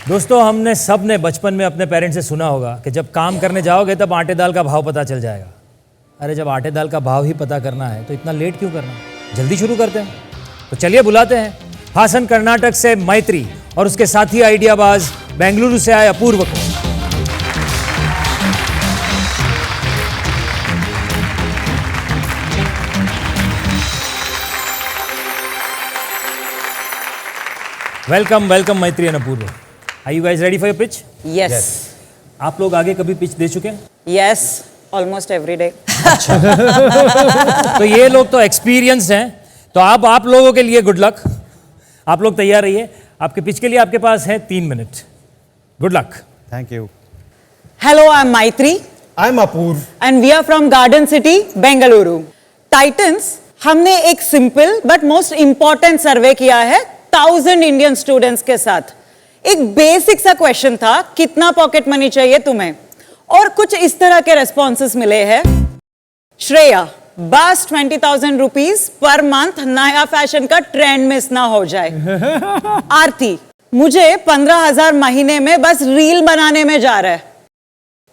दोस्तों, हमने सब ने बचपन में अपने पेरेंट्स से सुना होगा कि जब काम करने जाओगे तब आटे दाल का भाव पता चल जाएगा। अरे जब आटे दाल का भाव ही पता करना है तो इतना लेट क्यों करना, जल्दी शुरू करते हैं। तो चलिए बुलाते हैं हासन कर्नाटक से मैत्री और उसके साथी आइडियाबाज बेंगलुरु से आए अपूर्व को। Welcome welcome Maitri and Apoorva. Are you guys ready for your pitch? Yes. आप लोग आगे कभी पिच दे चुके हैं? Yes. Almost every day. तो ये लोग तो एक्सपीरियंस्ड हैं, तो आप लोगों के लिए गुड लक। आप लोग तैयार रहिए। आपके पिच के लिए आपके पास है 3 minute. Good luck. Thank you. Hello, I'm Maitri. I'm Apurv. And we are from Garden City, Bengaluru. Titans, हमने एक सिंपल बट मोस्ट इंपॉर्टेंट सर्वे किया है 1000 इंडियन स्टूडेंट्स के साथ। एक बेसिक सा क्वेश्चन था, कितना पॉकेट मनी चाहिए तुम्हें, और कुछ इस तरह के रेस्पॉन्सेस मिले हैं। श्रेया, बस 20,000 रुपीज पर मंथ, नया फैशन का ट्रेंड मिस ना हो जाए। आरती, मुझे 15,000 महीने में बस रील बनाने में जा रहा है।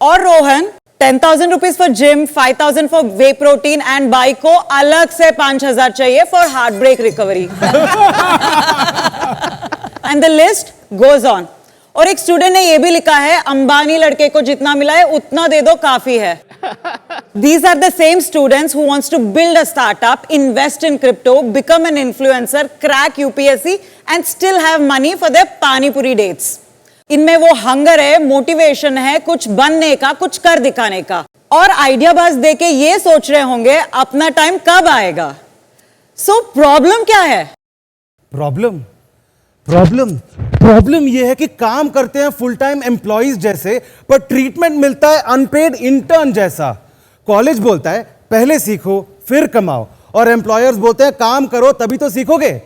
और Rohan, 10,000 rupees for gym, 5,000 for whey protein and bike को अलग से 5,000 चाहिए for heartbreak recovery. And the list goes on. और एक स्टूडेंट ने यह भी लिखा है, अंबानी लड़के को जितना मिला है उतना दे दो, काफी है। These are the same students who wants to build a startup, invest in crypto, become an influencer, crack UPSC and still have money for their pani puri dates. इनमें वो हंगर है, मोटिवेशन है, कुछ बनने का, कुछ कर दिखाने का। और आइडिया बाज देके ये सोच रहे होंगे अपना टाइम कब आएगा। सो प्रॉब्लम क्या है? प्रॉब्लम ये है कि काम करते हैं फुल टाइम एम्प्लॉइज जैसे, पर ट्रीटमेंट मिलता है अनपेड इंटर्न जैसा। कॉलेज बोलता है पहले सीखो फिर कमाओ, और एम्प्लॉयर्स बोलते हैं काम करो तभी तो सीखोगे।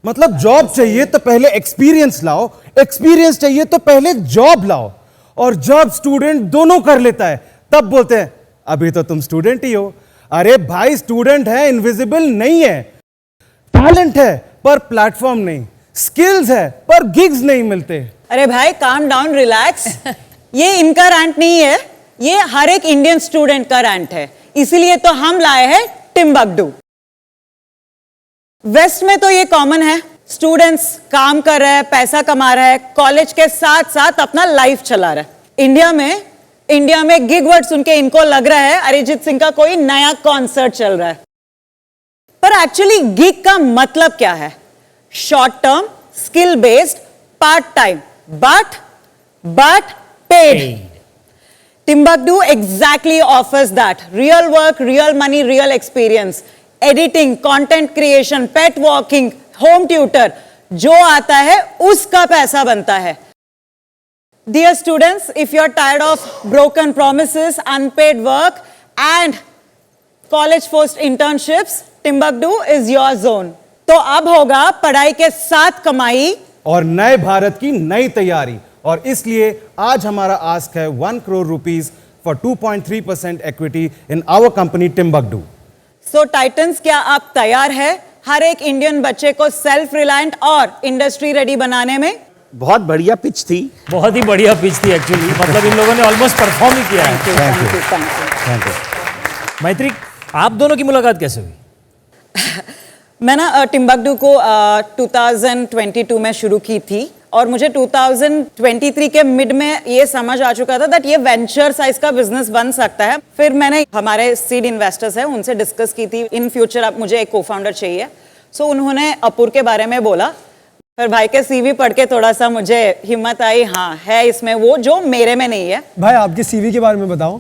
मतलब जॉब चाहिए तो पहले एक्सपीरियंस लाओ, एक्सपीरियंस चाहिए तो पहले जॉब लाओ, और जॉब स्टूडेंट दोनों कर लेता है तब बोलते हैं अभी तो तुम स्टूडेंट ही हो। अरे भाई, स्टूडेंट है, इनविजिबल नहीं है। टैलेंट है पर प्लेटफॉर्म नहीं, स्किल्स है पर गिग्स नहीं मिलते। अरे भाई, काम डाउन, रिलैक्स। ये इनका रैंट नहीं है, ये हर एक इंडियन स्टूडेंट का रैंट है। इसीलिए तो हम लाए हैं टिम्बकटू। वेस्ट में तो ये कॉमन है, स्टूडेंट्स काम कर रहे हैं, पैसा कमा रहा है, कॉलेज के साथ साथ अपना लाइफ चला रहा है। इंडिया में गिग वर्ड सुन के इनको लग रहा है अरिजीत सिंह का कोई नया कॉन्सर्ट चल रहा है। पर एक्चुअली गिग का मतलब क्या है? Short term, skill based, part time, but paid. Timbuktu exactly offers that. Real work, real money, real experience. Editing, content creation, pet walking, home tutor. जो आता है उसका पैसा बनता है। Dear students, if you're tired of broken promises, unpaid work and college forced internships, Timbuktu is your zone. तो अब होगा पढ़ाई के साथ कमाई और नए भारत की नई तैयारी, और इसलिए आज हमारा आस्क है 1 crore rupees for 2.3% equity in our company Timbuktu. So titans, क्या आप तैयार है हर एक इंडियन बच्चे को सेल्फ रिलायंट और इंडस्ट्री रेडी बनाने में? बहुत बढ़िया पिच थी। बहुत ही बढ़िया पिच थी एक्चुअली। मतलब इन लोगों ने ऑलमोस्ट परफॉर्म ही किया है। Thank you. मैत्री, आप दोनों की मुलाकात कैसे हुई? मैं ना टिम्बकटू को 2022 में शुरू की थी, और मुझे 2023 के मिड में ये समझ आ चुका था दैट ये वेंचर साइज का बिजनेस बन सकता है। फिर मैंने हमारे सीड इन्वेस्टर्स हैं उनसे डिस्कस की थी, इन फ्यूचर अब मुझे एक को-फाउंडर चाहिए। सो उन्होंने अपूर के बारे में बोला। फिर भाई के सीवी पढ़ के थोड़ा सा मुझे हिम्मत आई, हाँ है इसमें वो जो मेरे में नहीं है। भाई आपके सीवी के बारे में बताओ।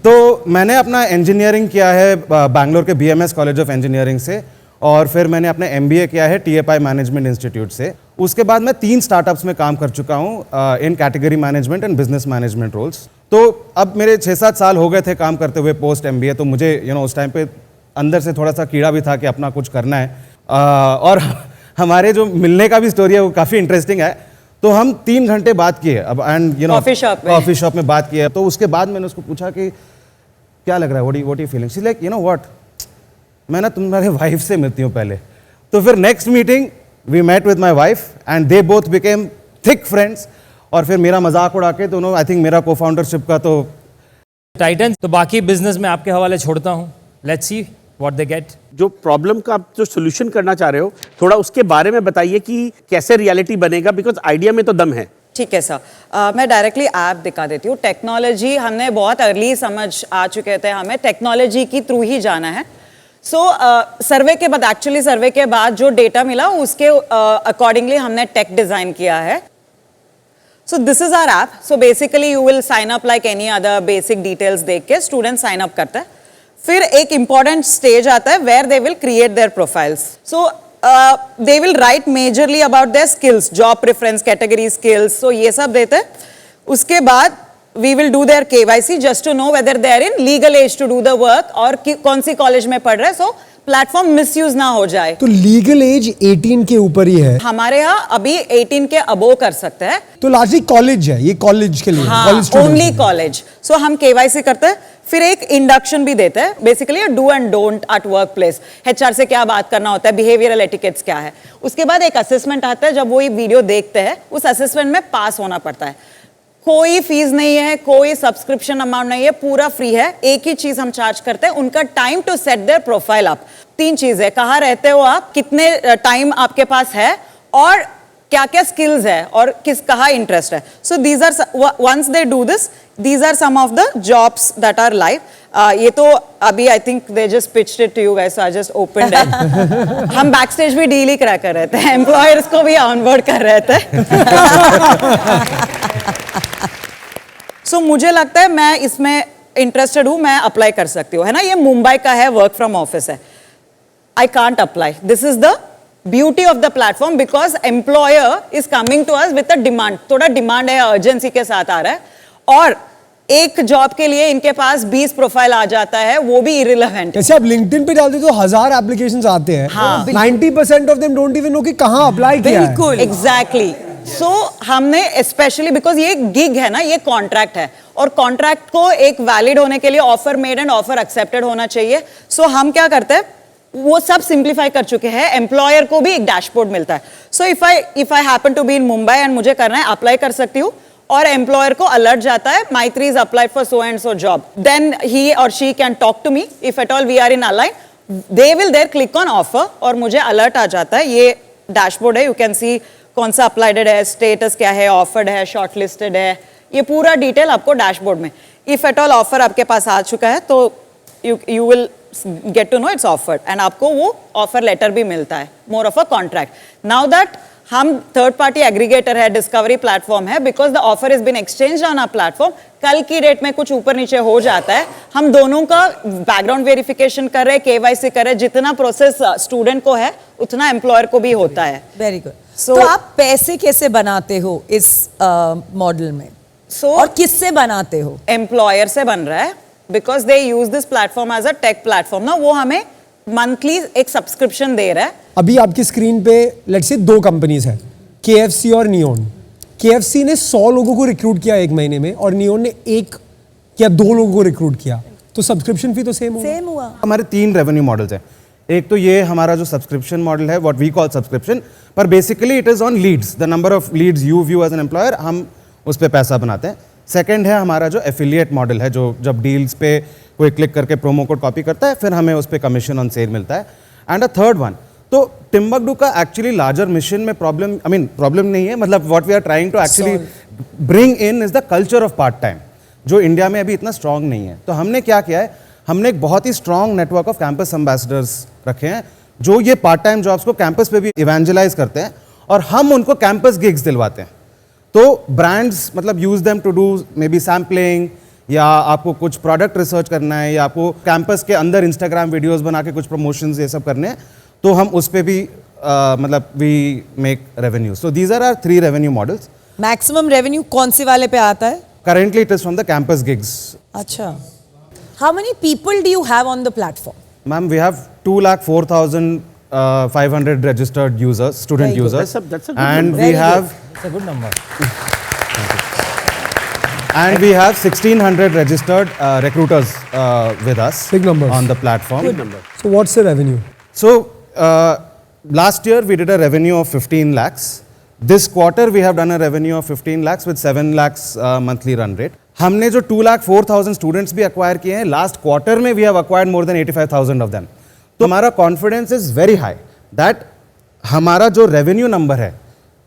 तो मैंने अपना इंजीनियरिंग किया है बैंगलोर के BMS कॉलेज ऑफ इंजीनियरिंग से, और फिर मैंने अपना MBA किया है TFI मैनेजमेंट इंस्टीट्यूट से। उसके बाद मैं 3 स्टार्टअप्स में काम कर चुका हूँ in category management and business management roles. तो अब मेरे 6-7 साल हो गए थे काम करते हुए पोस्ट MBA। तो मुझे उस टाइम पे अंदर से थोड़ा सा कीड़ा भी था कि अपना कुछ करना है। और हमारे जो मिलने का भी स्टोरी है वो काफ़ी इंटरेस्टिंग है। तो हम 3 घंटे बात किए अब, एंड कॉफी शॉप में बात किया। तो उसके बाद मैंने उसको पूछा कि क्या लग रहा है, what you feeling? She like what, मैं ना तुम्हारे वाइफ से मिलती हूँ पहले। तो फिर next meeting we met with my wife and they both became thick friends, और फिर मेरा मजाक उड़ा के दोनों, आई थिंक मेरा को फाउंडरशिप का तो टाइटन, तो बाकी बिजनेस में आपके हवाले छोड़ता हूँ, let's see what they get. जो प्रॉब्लम का आप जो सोल्यूशन करना चाह रहे हो, थोड़ा उसके बारे में बताइए कि कैसे रियलिटी बनेगा, बिकॉज आइडिया में तो दम है। ठीक है सर, मैं डायरेक्टली ऐप दिखा देती हूँ। टेक्नोलॉजी हमने बहुत अर्ली समझ आ चुके थे, हमें टेक्नोलॉजी की थ्रू ही जाना है। सो सर्वे के बाद, एक्चुअली सर्वे के बाद जो डेटा मिला उसके अकॉर्डिंगली हमने टेक डिजाइन किया है। So this is our app. So basically you will sign up like any other, basic details देख के स्टूडेंट साइन अप करते हैं। फिर एक इंपॉर्टेंट स्टेज आता है where they will create their profiles. So they will write majorly about their skills, job preference, category skills, so ये सब देते हैं। उसके बाद we will do their KYC just to know whether they are in legal age to do the work और कौन सी college में पढ़ रहे हैं, so प्लेटफॉर्म मिसयूज ना हो जाए। तो लीगल एज 18 के ऊपर ही है। हमारे यहाँ अभी 18 के अबो कर सकते हैं। तो लार्जली कॉलेज है, ये कॉलेज के लिए, हाँ, कॉलेज स्टूडेंट्स ओनली हैं। कॉलेज। सो हम केवाईसी करते हैं, फिर एक इंडक्शन भी देते हैं, basically do and don't at work place, HR से क्या बात करना होता है, बिहेवियरल एटिकेट्स क्या है। उसके बाद एक असेसमेंट आता है, जब वो ये वीडियो देखते हैं उस असेसमेंट में पास होना पड़ता है। कोई फीस नहीं है, कोई सब्सक्रिप्शन अमाउंट नहीं है, पूरा फ्री है। एक ही चीज हम चार्ज करते हैं, उनका time to set their profile up. 3 चीजें, कहाँ रहते हो आप, कितने टाइम आपके पास है, और क्या क्या स्किल्स है, और किस कहाँ इंटरेस्ट है। So these are, once they do this, these are some of the jobs that are live. ये तो अभी I think they just pitched it to you guys, so I just opened it. हम back stage भी deal ही करा कर रहे थे, एम्प्लॉयर्स को भी ऑनबोर्ड कर रहे थे। सो मुझे लगता है मैं इसमें इंटरेस्टेड हूं, मैं अप्लाई कर सकती हूँ, है ना। ये मुंबई का है, वर्क फ्रॉम ऑफिस है। I can't apply, this is the beauty of the platform, because employer is coming to us with a demand. थोड़ा डिमांड है, अर्जेंसी के साथ आ रहा है, और एक जॉब के लिए इनके पास 20 प्रोफाइल आ जाता है, वो भी इरिलेवेंट। जैसे आप लिंक्डइन पे डालते तो 1000 एप्लीकेशंस आते हैं। हाँ, 90% of them don't even know कि कहाँ अप्लाई किया है। बिल्कुल, एग्जैक्टली। सो हमने स्पेशली, बिकॉज ये गिग है ना, ये कॉन्ट्रैक्ट है, और कॉन्ट्रैक्ट को एक वैलिड होने के लिए offer made and offer accepted होना चाहिए। सो हम क्या करते हैं, वो सब सिंप्लीफाई कर चुके हैं। एम्प्लॉयर को भी एक डैशबोर्ड मिलता है। So if I happen to be in Mumbai and मुझे करना है, अप्लाई कर सकती हूँ, और एम्प्लॉयर को अलर्ट जाता है, Maitri is applied for so and so job, then he or she can talk to me if at all we are in align, they will their click on offer, और मुझे alert आ जाता है। ये dashboard है, you can see कौन सा applied है, status क्या है, ऑफर्ड है, शॉर्टलिस्टेड है, ये पूरा डिटेल आपको डैशबोर्ड में। इफ एट ऑल ऑफर आपके पास आ चुका है तो you will get to know it's offered, and आपको वो ऑफर लेटर भी मिलता है, more of a contract. Now that हम थर्ड पार्टी एग्रीगेटर है, डिस्कवरी प्लेटफॉर्म है, because the offer is been exchange on our platform. कल की डेट में कुछ ऊपर नीचे हो जाता है, हम दोनों का बैकग्राउंड वेरिफिकेशन कर रहे हैं, केवाईसी कर रहे हैं, जितना प्रोसेस स्टूडेंट को है उतना एम्प्लॉयर को भी होता है। Very good. So- तो आप पैसे कैसे बनाते हो इस मॉडल में, So- और किससे बनाते हो? एम्प्लॉयर से बन रहा है, because they use this platform as a tech platform ना, वो हमें मंथली एक सब्सक्रिप्शन दे रहा है। अभी आपकी स्क्रीन पे लेट्स से 2 कंपनीज है, KFC और नियोन। KFC ने 100 लोगों को रिक्रूट किया 1 महीने में, और नियोन ने 1 या 2 लोगों को रिक्रूट किया, तो सब्सक्रिप्शन फी तो सेम होगा। सेम हुआ। हमारे 3 रेवेन्यू मॉडल्स हैं। एक तो ये हमारा जो सब्सक्रिप्शन मॉडल है, व्हाट वी कॉल सब्सक्रिप्शन, पर basically it is on leads, the number of leads you view as an employer, हम उस पर पैसा बनाते हैं। सेकंड है हमारा जो एफिलिएट मॉडल है, जो जब डील्स पे कोई क्लिक करके प्रोमो कोड कॉपी करता है, फिर हमें उस पर कमीशन ऑन सेल मिलता है। एंड अ थर्ड वन, तो टिम्बकटू का एक्चुअली लार्जर मिशन में प्रॉब्लम नहीं है, मतलब what we are trying to actually bring in is the culture of part time, जो इंडिया में अभी इतना स्ट्रांग नहीं है। तो हमने क्या किया है, हमने एक बहुत ही strong network of campus ambassadors रखे हैं, जो ये पार्ट टाइम जॉब्स को कैंपस पे भी इवेंजलाइज करते हैं, और हम उनको कैंपस गिग्स दिलवाते हैं। तो ब्रांड्स मतलब use them to do maybe sampling, या आपको कुछ प्रोडक्ट रिसर्च करना है, या आपको कैंपस के अंदर इंस्टाग्राम वीडियोस बना के कुछ प्रमोशंस ये सब करने हैं, तो हम उस पे भी मतलब we make revenue. So these are 3 revenue models. Maximum revenue कौन से वाले पे आता है? Currently it is from the campus gigs. अच्छा, how many people do you have on the platform? Ma'am, we have 204,500 registered users, student Very good. users. That's a good And number. we Very have It's a good number. and we have 1,600 registered recruiters with us Big numbers. on the platform. Good number. So what's the revenue? So last year we did a revenue of 15 lakhs. This quarter we have done a revenue of 15 lakhs with 7 lakhs monthly run rate. हमने जो 2,04,000 students भी acquire किए हैं, last quarter में we have acquired more than 85,000 of them. तो हमारा confidence is very high that हमारा जो रेवेन्यू नंबर है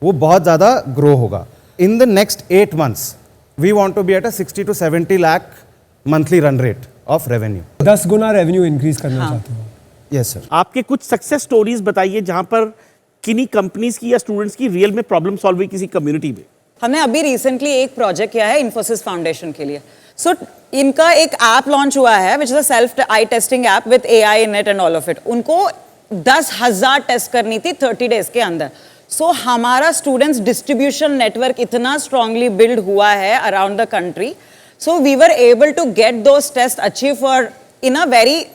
वो बहुत ज़्यादा ग्रो होगा. In the next 8 months we want to be at a 60 to 70 lakh monthly run rate of revenue. 10 गुना रेवेन्यू इंक्रीज करना चाहते हो. Yes sir. आपके कुछ सक्सेस स्टोरीज बताइए जहां पर किन्हीं कंपनीज की या स्टूडेंट्स की रियल में प्रॉब्लम सॉल्व हुई किसी कम्युनिटी में. हमने अभी रिसेंटली एक प्रोजेक्ट किया है इन्फोसिस फाउंडेशन के लिए. सो इनका एक ऐप लॉन्च हुआ है which is a self I testing app with AI in it and all of it. उनको 10,000 टेस्ट करनी थी 30 days के अंदर. सो हमारा स्टूडेंट्स डिस्ट्रीब्यूशन नेटवर्क इतना स्ट्रांगली बिल्ड हुआ है around the country. So we were able to get those test achieve for in a very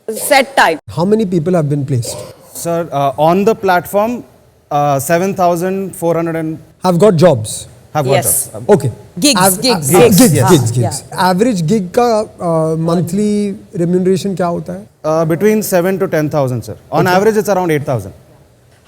set time. How many people have been placed? Sir, on the platform, 7,400 and Have got jobs. have got Yes. jobs. Okay. Gigs, gigs, gigs, gigs. gigs. Average gig का monthly remuneration क्या होता है? Between 7 to 10,000, sir. On average, it's around 8,000.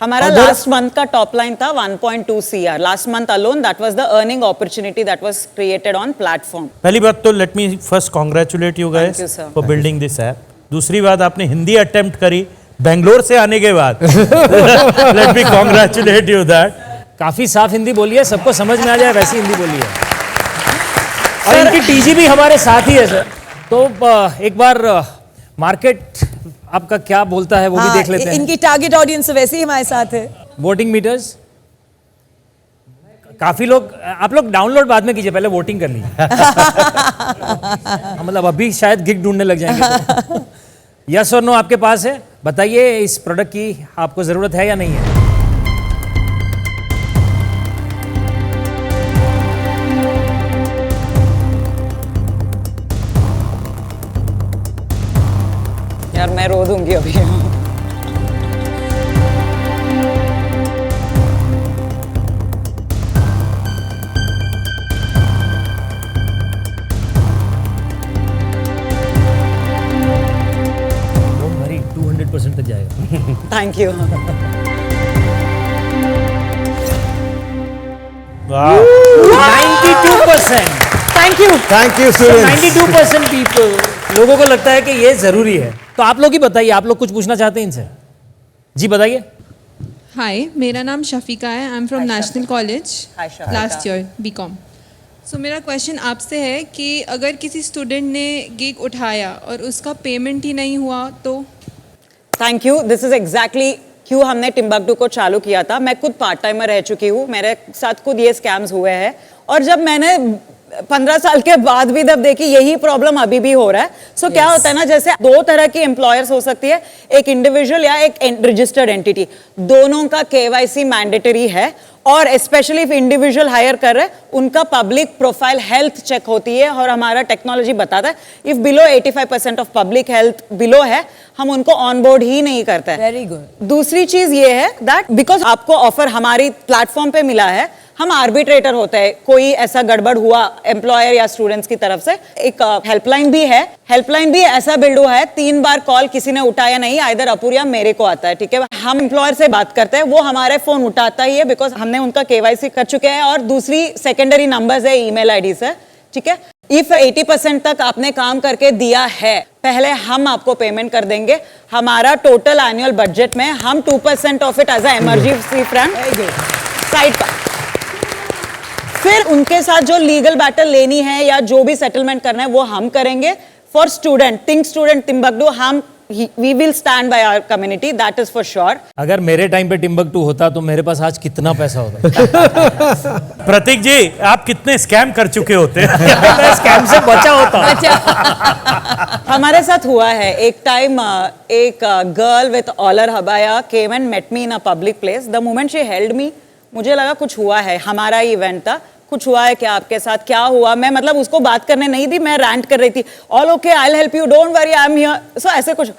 हमारा last month का top line था 1.2 CR. Last month alone that was the earning opportunity that was created on platform. पहली बात तो let me first congratulate you Thank you, guys sir. For building this app. दूसरी बात आपने Hindi attempt करी बेंगलोर से आने के बाद. Let me congratulate you that. काफी साफ हिंदी बोली है, सबको समझ में आ जाए वैसी हिंदी बोली है. और इनकी टीजी भी हमारे साथ ही है सर. तो एक बार मार्केट आपका क्या बोलता है वो भी देख लेते हैं. इनकी टारगेट ऑडियंस वैसे ही हमारे साथ है. वोटिंग मीटर्स काफी लोग, आप लोग डाउनलोड बाद में कीजिए, पहले वोटिंग कर लीजिए. मतलब अभी शायद गिग ढूंढने लग जाएंगे. यस और नो आपके पास है, बताइए इस प्रोडक्ट की आपको जरूरत है या नहीं है. यार मैं रो दूंगी अभी. डोंट वरी, 200% तक जाएगा. Thank you. वाह 92%. Thank you. Thank you, students. 92% people, लोगों को लगता है कि ये जरूरी है. तो आप लोग ही बताइए, आप लोग कुछ पूछना चाहते हैं इनसे? जी बताइए. हाय, मेरा नाम शफीका है. I am from national college Hi, Shafika. Last year BCom. सो मेरा क्वेश्चन आपसे है कि अगर किसी स्टूडेंट ने गिग उठाया और उसका पेमेंट ही नहीं हुआ तो? Thank you. This is exactly क्यों हमने टिम्बक्टू को चालू किया था. मैं खुद पार्ट टाइमर रह चुकी हूँ, मेरे साथ खुद ये स्कैम्स हुए हैं. और जब मैंने 15 साल के बाद भी जब देखी यही प्रॉब्लम अभी भी हो रहा है. सो क्या होता है ना, जैसे 2 तरह की एम्प्लॉयर्स हो सकती है, एक इंडिविजुअल या एक रजिस्टर्ड एंटिटी. दोनों का KYC मैंडेटरी है. और स्पेशली इफ इंडिविजुअल हायर कर रहे हैं उनका पब्लिक प्रोफाइल हेल्थ चेक होती है. और हमारा टेक्नोलॉजी बताता है if below 85% of public health below है, हम उनको ऑन बोर्ड ही नहीं करते हैं. Very good. दूसरी चीज ये है दैट बिकॉज आपको ऑफर हमारी प्लेटफॉर्म पे मिला है, हम आर्बिट्रेटर होते हैं. कोई ऐसा गड़बड़ हुआ एम्प्लॉयर या स्टूडेंट्स की तरफ से, एक हेल्पलाइन भी है. हेल्पलाइन भी ऐसा बिल्ड हुआ है, 3 बार कॉल किसी ने उठाया नहीं, आइदर अपूर या मेरे को आता है. ठीक है, हम एम्प्लॉयर से बात करते हैं, वो हमारे फोन उठाता ही है बिकॉज हमने उनका KYC कर चुके हैं. और दूसरी सेकेंडरी नंबर्स है, ईमेल आईडी से. ठीक है, इफ 80% तक आपने काम करके दिया है, पहले हम आपको पेमेंट कर देंगे. हमारा टोटल एनुअल बजट में हम 2% of it as a emergency fund side पर. फिर उनके साथ जो लीगल बैटल लेनी है या जो भी सेटलमेंट करना है वो हम करेंगे. For student, think student Timbuktu, हम we will stand by our community, that is for sure. अगर मेरे टाइम पे टिम्बक्टू होता तो मेरे पास आज कितना पैसा होता. प्रतीक जी, आप कितने स्कैम कर चुके होते. मैं स्कैम से बचा होता. हमारे साथ हुआ है एक टाइम. एक girl with all her abaya came and met me in a public place. The moment she held me, मुझे लगा कुछ हुआ है, हमारा ही इवेंट था, कुछ हुआ है क्या आपके साथ, क्या हुआ. मैं मतलब उसको बात करने नहीं दी, मैं रैंट कर रही थी. All okay, I will help you, don't worry, I am here. So ऐसे कुछ.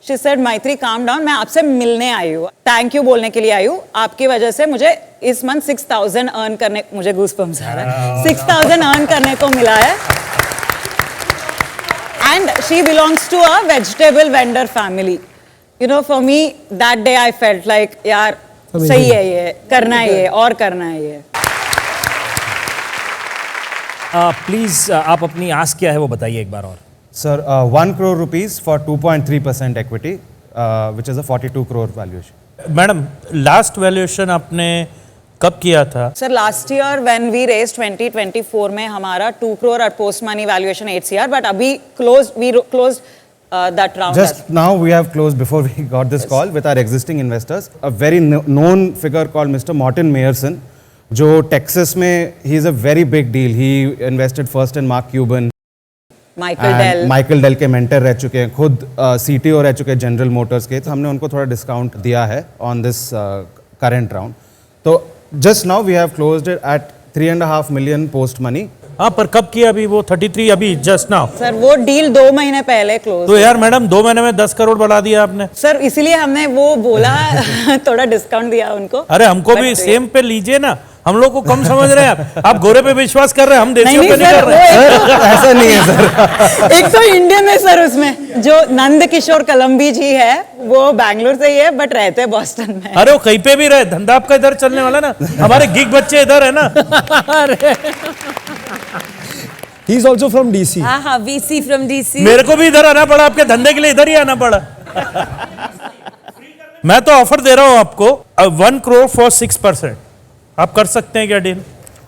शी सेड मैत्री काम डाउन, मैं आपसे मिलने आई हूँ, थैंक यू बोलने के लिए आई हूँ. आपकी वजह से मुझे इस मंथ 6,000 अर्न करने, मुझे गूज़बम्स आ रहा है, 6,000 अर्न करने को मिला है. And she belongs to a vegetable vendor family. You know, for me that day I felt like यार सही है, ये करना है, ये और करना है ये। प्लीज आप अपनी आस्क क्या है वो बताइए एक बार और। Sir, 1 crore rupees for 2.3% equity, which is a 42 crore valuation. Madam last valuation आपने कब किया था? Sir last year when we raise 2024 में हमारा 2 crore और post money valuation 8 CR, but अभी close that round. Just now we have closed before we got this call with our existing investors. A very known figure called Mr. Martin Meyerson, जो Texas में he is a very big deal. He invested first in Mark Cuban. Michael Dell के mentor रह चुके हैं, खुद CTO रह चुके हैं जनरल मोटर्स के, तो हमने उनको थोड़ा डिस्काउंट दिया है ऑन दिस करंट राउंड। तो just now we have closed it at 3.5 million post money. हाँ, पर कब किया अभी वो 33 अभी जस्ट नाउ? सर वो डील 2 महीने पहले क्लोज। तो यार मैडम 2 महीने में 10 करोड़ बढ़ा दिया आपने। सर इसीलिए हमने वो बोला थोड़ा डिस्काउंट दिया उनको। अरे हमको भी सेम पे लीजिए ना, हम लोग को कम समझ रहे हैं आप गोरे पे विश्वास कर रहे हैं, हम देसियों पे नहीं कर रहे हैं। ऐसा नहीं है सर। एक तो इंडियन है सर, उसमें जो नंद किशोर कलम्बी जी है वो बैंगलोर से ही है बट रहते हैं बॉस्टन में। अरे वो कहीं पे भी रहे, धंधा आपका इधर चलने वाला ना, हमारे गिग बच्चे इधर है ना। He is also from DC. हाँ, VC from DC. मेरे को भी इधर आना पड़ा, आपके धंधे के लिए इधर ही आना पड़ा। मैं तो ऑफर दे रहा हूं आपको 1 crore for 6%। आप कर सकते हैं क्या deal?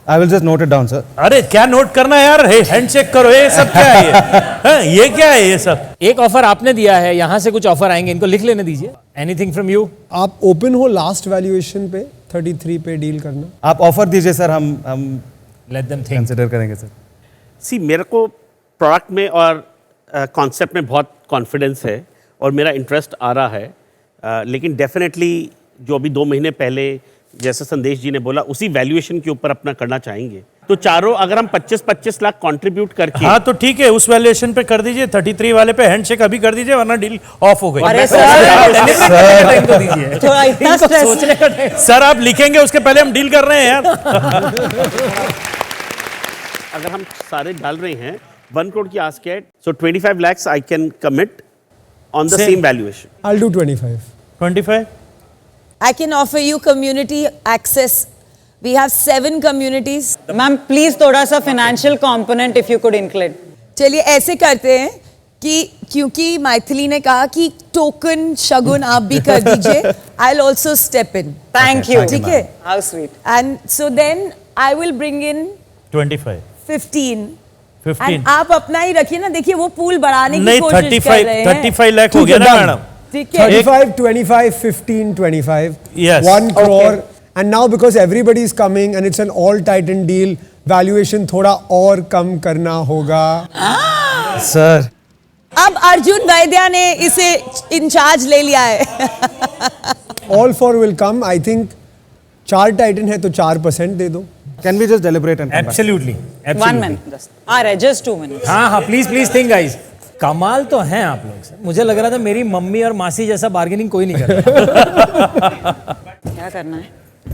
I will just note it down, sir. अरे क्या नोट करना है यार, हैंड चेक करो, ये सब क्या है ये क्या है ये सब? एक ऑफर आपने दिया है, यहाँ से कुछ ऑफर आएंगे, इनको लिख लेने दीजिए। Anything from you? आप ओपन हो लास्ट वैल्यूएशन पे 33 पे डील करना? आप ऑफर दीजिए सर, हम लेट देम थिंक। कंसिडर करेंगे सर। सी मेरे को प्रोडक्ट में और कॉन्सेप्ट में बहुत कॉन्फिडेंस है और मेरा इंटरेस्ट आ रहा है, लेकिन डेफिनेटली जो अभी 2 महीने पहले जैसे संदेश जी ने बोला उसी वैल्यूएशन के ऊपर अपना करना चाहेंगे। तो चारों अगर हम 25-25 लाख कंट्रीब्यूट करके, हाँ तो ठीक है, उस वैल्यूएशन पे कर दीजिए, 33 वाले पे हैंडशेक अभी कर दीजिए, वरना डील ऑफ हो गई। अरे टाइम तो दीजिए, थोड़ा इतना स्ट्रेस। सोचने का टाइम। सर आप लिखेंगे उसके पहले हम डील कर रहे हैं यार। अगर हम सारे डाल रहे हैं 1 crore की आस्क है, सो 25 lakhs I can commit on the same valuation. I'll do 25. 25? I can offer you community access. We have 7 communities. Ma'am please थोड़ा सा financial component if you could include. चलिए ऐसे करते हैं कि क्योंकि मैथिली ने कहा कि टोकन शगुन आप भी कर दीजिए, I'll also step in. Thank you. ठीक है? How sweet. And so then I will bring in 25? 15. 15? And आप अपना ही रखिए ना, देखिए वो पूल बढ़ाने की नहीं, कोशिश कर रहे हैं। 35 लाख हो ठीक गया है, ना done. मैडम? ठीक है? 35, 25, 15, 25. Yes. 1 crore. And now because everybody is coming and it's an all Titan deal, valuation थोड़ा और कम करना होगा। सर अब अर्जुन वैद्या ने इसे इंचार्ज ले लिया है। All four will come. I think 4 Titan है तो 4% दे दो। Can we just deliberate and absolutely, 1 minute आ रहा है, जस्ट 2 minutes। हाँ हाँ, प्लीज थिंक गाइस। कमाल तो हैं आप लोग सर, मुझे लग रहा था मेरी मम्मी और मासी जैसा बार्गेनिंग कोई नहीं कर रहा। क्या करना है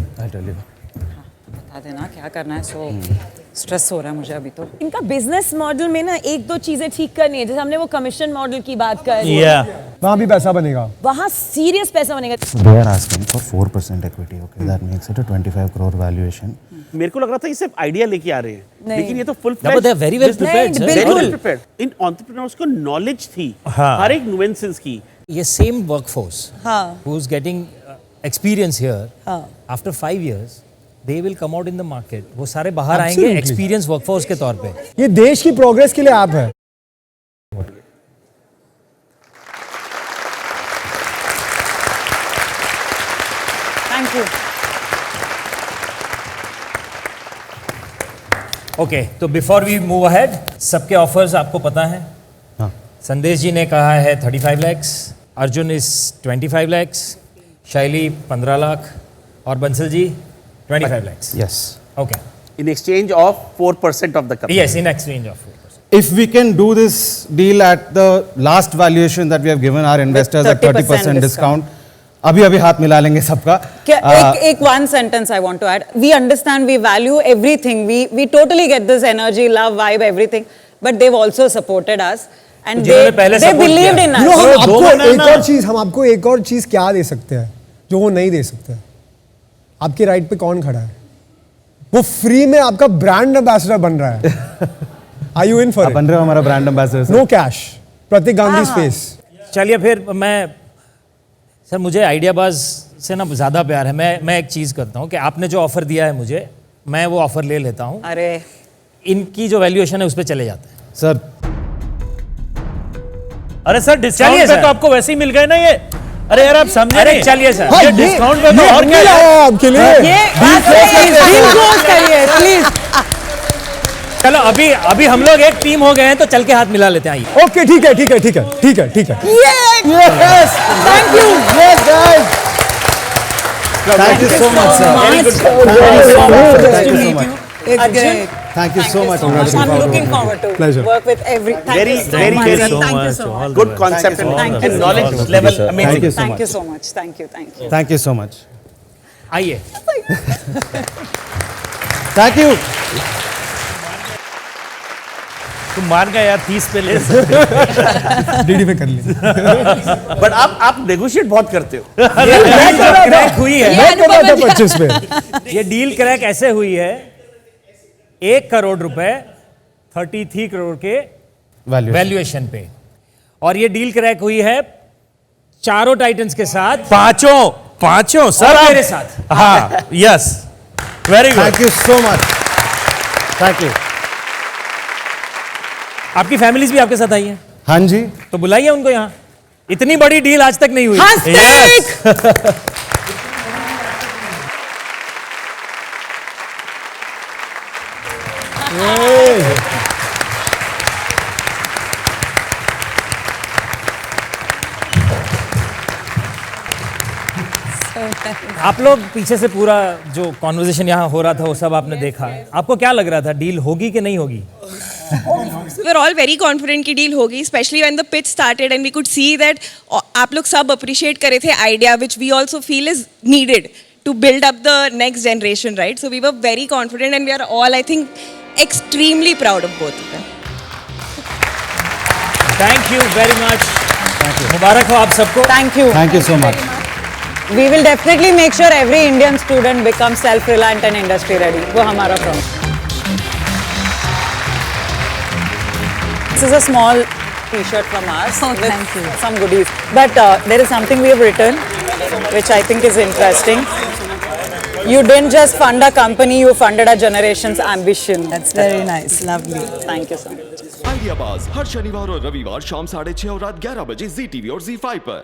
बता देना, क्या करना है। सो स्ट्रेस हो रहा है मुझे अभी तो। इनका बिजनेस मॉडल में ना 1-2 चीजें ठीक करनी है, जैसे हमने वो कमीशन मॉडल की बात कर ली, Yeah. वहाँ भी पैसा बनेगा। वहाँ सीरियस पैसा बनेगा। They are asking for 4% equity. Okay, that makes it a 25 crore valuation. मेरे को लग रहा था ये सिर्फ आइडिया लेके आ रहे हैं, नहीं। लेकिन ये तो full No, but they are very well prepared, sir. बिल्कुल। Very well prepared. इन एंटरप्रेन्योर्स को नॉलेज थी हाँ। हर एक नुएंसेस की। ये सेम वर्कफोर्स हाँ। who is getting experience here, हाँ। after 5 years they will come out in the market. वो सारे बाहर आएंगे Absolutely. एक्सपीरियंस वर्कफोर्स के तौर पे। ये देश की प्रोग्रेस के लिए ऐप है। Thank you. ओके, तो बिफोर वी मूव अहेड, सबके ऑफर्स आपको पता है। हाँ। संदेश जी ने कहा है 35 lakhs, अर्जुन इज 25 lakhs, शैली 15 लाख और Bansal ji 25 lakhs। Yes. Okay, in exchange of 4% of the company. Yes, in exchange of. If we can do this deal at the last valuation that we have given our investors at 30% discount, अभी हाथ मिला लेंगे सबका। एक one sentence I want to add. We understand, we value everything. We totally get this energy, love, vibe, everything. But they've also supported us, and जिन्होंने पहले they support believed किया। in You know, us. हम आपको एक और चीज क्या दे सकते हैं जो वो नहीं दे सकते हैं? आपके राइट पे कौन खड़ा है? वो फ्री में आपका ब्रांड एम्बेसडर बन रहा है। Are you in for आप it? बन रहे हो हमारा ब्रांड एम्बेसडर। No cash. प्रतीक गांधी स्पेस। चलिए फिर मैं सर, मुझे आइडियाबाज से ना ज़्यादा प्यार है। मैं एक चीज़ करता हूँ कि आपने जो ऑफ़र दिया है मुझे, मैं वो ऑफ़र ले लेता हूँ। अरे इनकी जो वैल्यूएशन है उस पर चले जाते हैं। सर अरे सर डिस्काउंट चलिए पे सर। तो आपको वैसे ही मिल गए ना ये। अरे यार आप समझे अरे नहीं। चलिए सर। हाँ, ये डिस्काउंट पे तो और क्या लाया है? है आपके लिए? ये डील क्लोज करिए प्लीज। चलो अभी हम लोग एक टीम हो गए हैं, तो चल के हाथ मिला लेते हैं। आइए। ओके ठीक है ठीक है ठीक है ठीक है ठीक है। Yes, thank you. Yes guys. Thank you so much sir. Very good. Thank you so much. It's Arjun, great. Thank you so much. I'm looking forward to Pleasure. work with every. Thank Very, you so very, much. very Thank you so much. Good concept Thank and you. knowledge level Thank amazing. you so Thank you much. so much. Thank you. Thank you. Thank you so much. आइए। Thank you. तुम मान गए यार 30 पे ले DD पे कर ले। बट आप नेगोशिएट बहुत करते हो। क्रैक हुई है। मैं कर रहा था 25 पे। ये डील क्रैक ऐसे हुई है, 1 करोड़ रुपए 33 करोड़ के वैल्यूएशन पे, और ये डील क्रैक हुई है चारों टाइटंस के साथ, पांचों सर और आप- मेरे साथ। हाँ yes very good. Thank you so much. Thank you. आपकी फैमिलीज भी आपके साथ आई हैं, हाँ जी। तो बुलाइए उनको यहाँ। इतनी बड़ी डील आज तक नहीं हुई। Hashtag. आप लोग पीछे से पूरा जो कॉन्वर्जेशन यहाँ हो रहा था वो सब आपने देखा। आपको क्या लग रहा था, डील होगी कि नहीं होगी? we're all very confident कि डील होगी, especially when the pitch started and we could see that आप लोग सब appreciate करे थे idea which we also feel is needed to build up the next generation, right? So we were very confident and we are all, I think, extremely proud of both of them. Thank you very much. मुबारक हो आप सबको। Thank you. Thank you so much. We will definitely make sure every Indian student becomes self-reliant and industry ready. वो हमारा promise. This is a small T-shirt from us with thank you. some goodies. But there is something we have written, which I think is interesting. You didn't just fund a company; you funded a generation's ambition. That's very nice. Lovely. Thank you so much. आइडियाबाज हर शनिवार और रविवार शाम 6:30 और रात 11 बजे ZTV और ZEE5 पर।